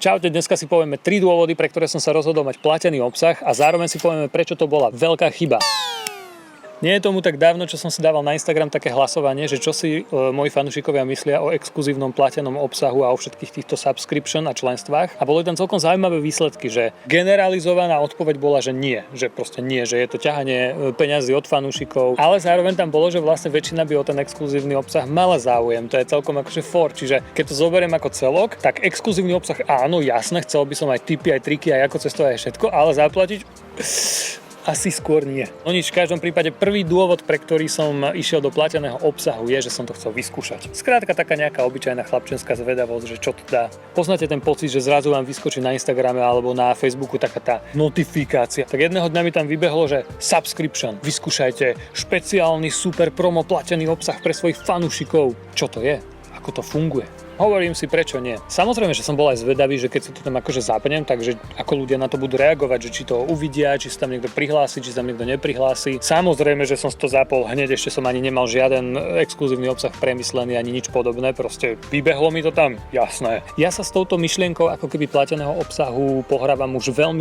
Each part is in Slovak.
Čaute, dneska si povieme 3 dôvody, pre ktoré som sa rozhodol mať platený obsah a zároveň si povieme, prečo to bola veľká chyba. Nie je tomu tak dávno, čo som si dával na Instagram také hlasovanie, že čo si moji fanúšikovia myslia o exkluzívnom platenom obsahu a o všetkých týchto subscription a členstvách. A boli tam celkom zaujímavé výsledky, že generalizovaná odpoveď bola, že nie, že proste nie, že je to ťahanie peňazí od fanúšikov, ale zároveň tam bolo, že vlastne väčšina by o ten exkluzívny obsah mala záujem. To je celkom akože for, čiže keď to zoberiem ako celok, tak exkluzívny obsah áno, jasné, chcel by som aj tipy, aj triky, aj ako cestovať, aj všetko, ale zaplatiť asi skôr nie. No nič, v každom prípade prvý dôvod, pre ktorý som išiel do plateného obsahu je, že som to chcel vyskúšať. Skrátka taká nejaká obyčajná chlapčenská zvedavosť, že čo to dá. Poznáte ten pocit, že zrazu vám vyskočí na Instagrame alebo na Facebooku taká tá notifikácia. Tak jedného dňa mi tam vybehlo, že subscription. Vyskúšajte špeciálny super promo platený obsah pre svojich fanúšikov. Čo to je? Ako to funguje? Hovorím si, prečo nie. Samozrejme, že som bol aj zvedavý, že keď si to tam akože zapnem, takže ako ľudia na to budú reagovať, že či to uvidia, či sa tam niekto prihlási, či sa tam niekto neprihlási. Samozrejme, že som si to zapol hneď, ešte som ani nemal žiaden exkluzívny obsah premyslený, ani nič podobné, proste vybehlo mi to tam, jasné. Ja sa s touto myšlienkou ako keby plateného obsahu pohrávam už veľmi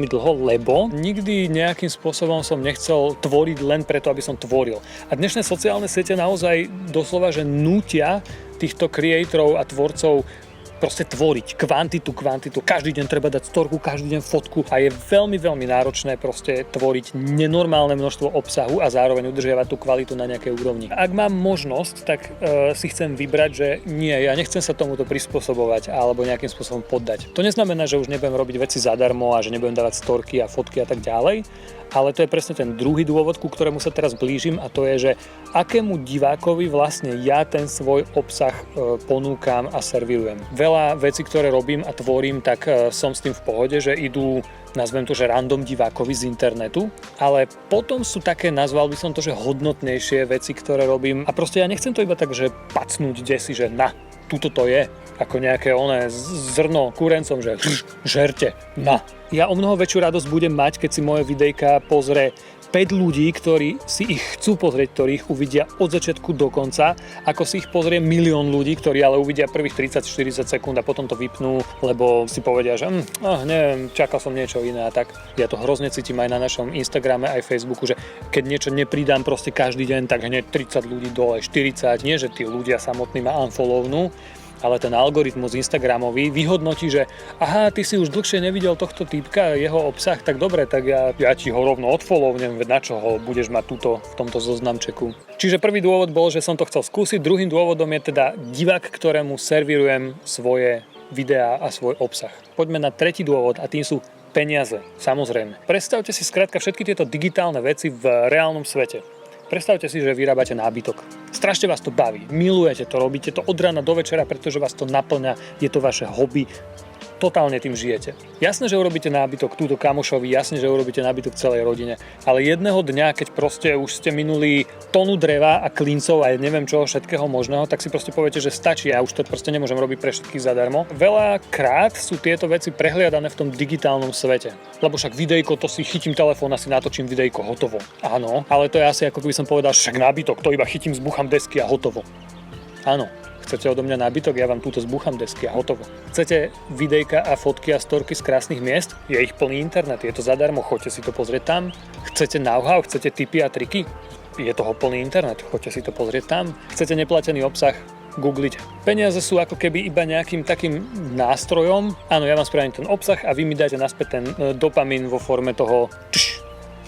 dlho, lebo nikdy nejakým spôsobom som nechcel tvoriť len preto, aby som tvoril. A dnešné sociálne siete naozaj doslova, že nútia týchto creatorov a tvorcov proste tvoriť kvantitu. Každý deň treba dať storku, každý deň fotku a je veľmi náročné proste tvoriť nenormálne množstvo obsahu a zároveň udržiavať tú kvalitu na nejakej úrovni. Ak mám možnosť, tak si chcem vybrať, že nie, ja nechcem sa tomuto prispôsobovať alebo nejakým spôsobom poddať. To neznamená, že už nebudem robiť veci zadarmo a že nebudem dávať storky a fotky a tak ďalej. Ale to je presne ten druhý dôvod, ku ktorému sa teraz blížim a to je, že akému divákovi vlastne ja ten svoj obsah ponúkam a servírujem. Veľa vecí, ktoré robím a tvorím, tak som s tým v pohode, že idú, nazvem to, že random divákovi z internetu, ale potom sú také, nazval by som to, že hodnotnejšie veci, ktoré robím a proste ja nechcem to iba tak, že pacnúť desi, že na, tuto to je, ako nejaké oné zrno kurencom, že žerte, na. Ja o mnoho väčšiu radosť budem mať, keď si moje videjka pozrie 5 ľudí, ktorí si ich chcú pozrieť, ktorých uvidia od začiatku do konca, ako si ich pozrie 1 000 000 ľudí, ktorí ale uvidia prvých 30-40 sekúnd a potom to vypnú, lebo si povedia, že neviem, čakal som niečo iné a tak. Ja to hrozne cítim aj na našom Instagrame, aj Facebooku, že keď niečo nepridám proste každý deň, tak hneď 30 ľudí dole, 40, nie že tí ľudia samotní ma unfollownú, ale ten algoritmus Instagramový vyhodnotí, že aha, ty si už dlhšie nevidel tohto týpka, jeho obsah, tak dobre, tak ja ti ho rovno odfollownem, na čo ho budeš mať túto v tomto zoznamčeku. Čiže prvý dôvod bol, že som to chcel skúsiť, druhým dôvodom je teda divák, ktorému servírujem svoje videá a svoj obsah. Poďme na tretí dôvod a tým sú peniaze, samozrejme. Predstavte si skrátka všetky tieto digitálne veci v reálnom svete. Predstavte si, že vyrábate nábytok. Strašne vás to baví, milujete to, robíte to od rána do večera, pretože vás to naplňa, je to vaše hobby, totálne tým žijete. Jasné, že urobíte nábytok túto kamošovi, jasné, že urobíte nábytok celej rodine, ale jedného dňa, keď proste už ste minuli tonu dreva a klincov a neviem čoho všetkého možného, tak si proste poviete, že stačí, ja už to proste nemôžem robiť pre všetkých zadarmo. Veľakrát sú tieto veci prehliadané v tom digitálnom svete. Lebo však videjko, to si chytím telefón a si natočím videjko, hotovo. Áno, ale to je asi ako keby som povedal, však nábytok, to iba chytím, zbúcham desky a hotovo. Áno. Chcete odo mňa nábytok, ja vám túto zbúcham desky a hotovo. Chcete videjka a fotky a storky z krásnych miest? Je ich plný internet, je to zadarmo, choďte si to pozrieť tam. Chcete know-how, chcete tipy a triky? Je toho plný internet, choďte si to pozrieť tam. Chcete neplatený obsah? Googliť. Peniaze sú ako keby iba nejakým takým nástrojom. Áno, ja vám spravím ten obsah a vy mi dáte naspäť ten dopamín vo forme toho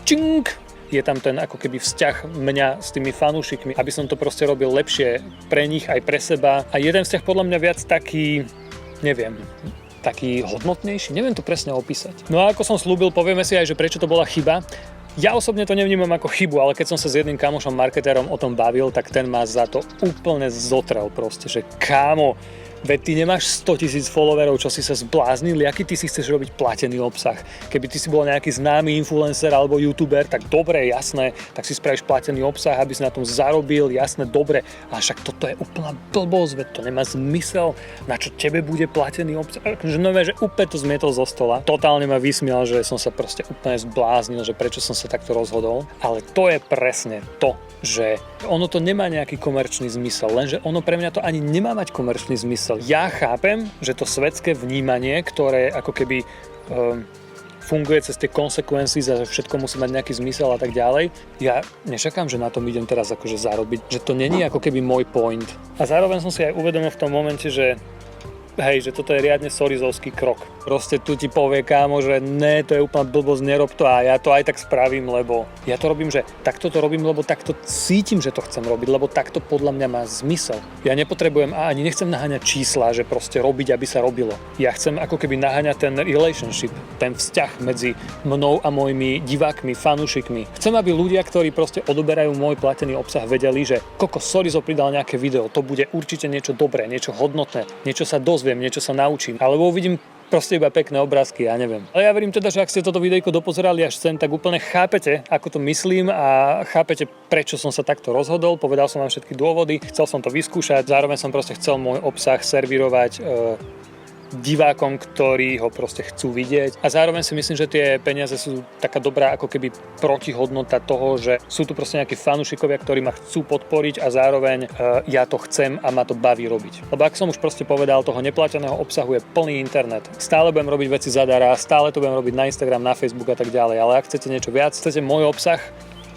čink. Je tam ten ako keby vzťah mňa s tými fanúšikmi, aby som to proste robil lepšie pre nich aj pre seba. A jeden vzťah podľa mňa viac taký, neviem, taký hodnotnejší, neviem to presne opísať. No a ako som slúbil, povieme si aj, že prečo to bola chyba. Ja osobne to nevnímam ako chybu, ale keď som sa s jedným kamošom marketérom o tom bavil, tak ten ma za to úplne zotrel proste, že kámo, veď ty nemáš 100 000 followerov, čo si sa zbláznil, aký ty si chceš robiť platený obsah. Keby ty si bol nejaký známy influencer alebo youtuber, tak dobre, jasné, tak si spravíš platený obsah, aby si na tom zarobil, jasné, dobre, ale však toto je úplná blbosť, veď to nemá zmysel, na čo tebe bude platený obsah. Že úplne to zmietol zo stola. Totálne ma vysmial, že som sa proste úplne zbláznil, že prečo som sa takto rozhodol, ale to je presne to, že ono to nemá nejaký komerčný zmysel, lenže ono pre mňa to ani nemá mať komerčný zmysel. zmysel. Ja chápem, že to svetské vnímanie, ktoré ako keby funguje cez tie konsekvencie, že všetko musí mať nejaký zmysel a tak ďalej. Ja nečakám, že na tom idem teraz akože zarobiť, že to není ako keby môj point. A zároveň som si aj uvedomil v tom momente, že hej, že toto je riadne sorizovský krok. Proste tu ti povie kámo, že ne, to je úplná blbosť, nerob to a ja to aj tak spravím, lebo ja to robím, že takto to robím, lebo takto cítim, že to chcem robiť, lebo takto podľa mňa má zmysel. Ja nepotrebujem a ani nechcem naháňať čísla, že proste robiť, aby sa robilo. Ja chcem ako keby naháňať ten relationship, ten vzťah medzi mnou a mojimi divákmi, fanúšikmi. Chcem, aby ľudia, ktorí proste odoberajú môj platený obsah, vedeli, že kokos Sorizo pridal nejaké video, to bude určite niečo dobré, niečo hodnotné, niečo sa dozviem, niečo sa naučím, alebo uvidím proste iba pekné obrázky, ja neviem. Ale ja verím teda, že ak ste toto videjko dopozerali až sem, tak úplne chápete, ako to myslím a chápete, prečo som sa takto rozhodol. Povedal som vám všetky dôvody, chcel som to vyskúšať, zároveň som proste chcel môj obsah servírovať divákom, ktorí ho proste chcú vidieť. A zároveň si myslím, že tie peniaze sú taká dobrá ako keby protihodnota toho, že sú tu proste nejakí fanúšikovia, ktorí ma chcú podporiť a zároveň ja to chcem a ma to baví robiť. Lebo ako som už proste povedal, toho neplateného obsahu je plný internet. Stále budem robiť veci zadará, stále to budem robiť na Instagram, na Facebook a tak ďalej, ale ak chcete niečo viac, chcete môj obsah,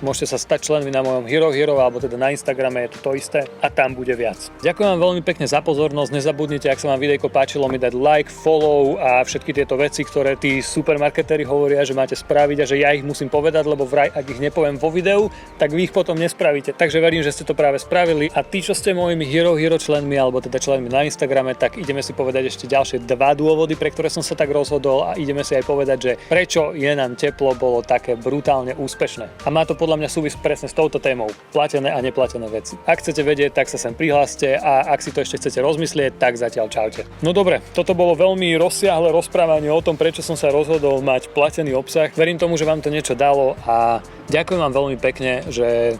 môžete sa stať členmi na mojom Hero alebo teda na Instagrame, je to isté a tam bude viac. Ďakujem vám veľmi pekne za pozornosť, nezabudnite, ak sa vám videjko páčilo, mi dať like, follow a všetky tieto veci, ktoré tí supermarketéri hovoria, že máte spraviť a že ja ich musím povedať, lebo vraj ak ich nepoviem vo videu, tak vy ich potom nespravíte. Takže verím, že ste to práve spravili a tí, čo ste mojimi Hero členmi alebo teda členmi na Instagrame, tak ideme si povedať ešte ďalšie 2 dôvody, pre ktoré som sa tak rozhodol a ideme si aj povedať, že prečo Je nám teplo bolo také brutálne úspešné. A má to podľa mňa súvisť presne s touto témou. Platené a neplatené veci. Ak chcete vedieť, tak sa sem prihláste a ak si to ešte chcete rozmyslieť, tak zatiaľ čaute. No dobre, toto bolo veľmi rozsiahle rozprávanie o tom, prečo som sa rozhodol mať platený obsah. Verím tomu, že vám to niečo dalo a ďakujem vám veľmi pekne, že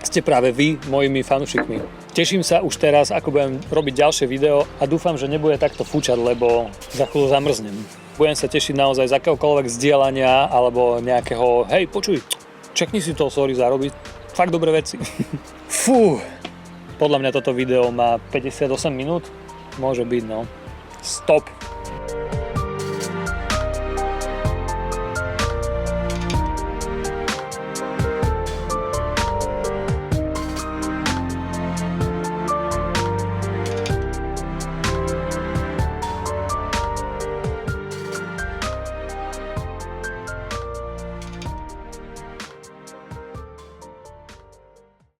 ste práve vy mojimi fanúšikmi. Teším sa už teraz, ako budem robiť ďalšie video a dúfam, že nebude takto fúčať, lebo za chvíľu zamrznem. Budem sa tešiť naozaj z akéhokoľvek zdieľania alebo nejakého hej, počuj, čekni si to, sorry, zarobiť fakt dobré veci. Fú, podľa mňa toto video má 58 minút, môže byť, no. Stop.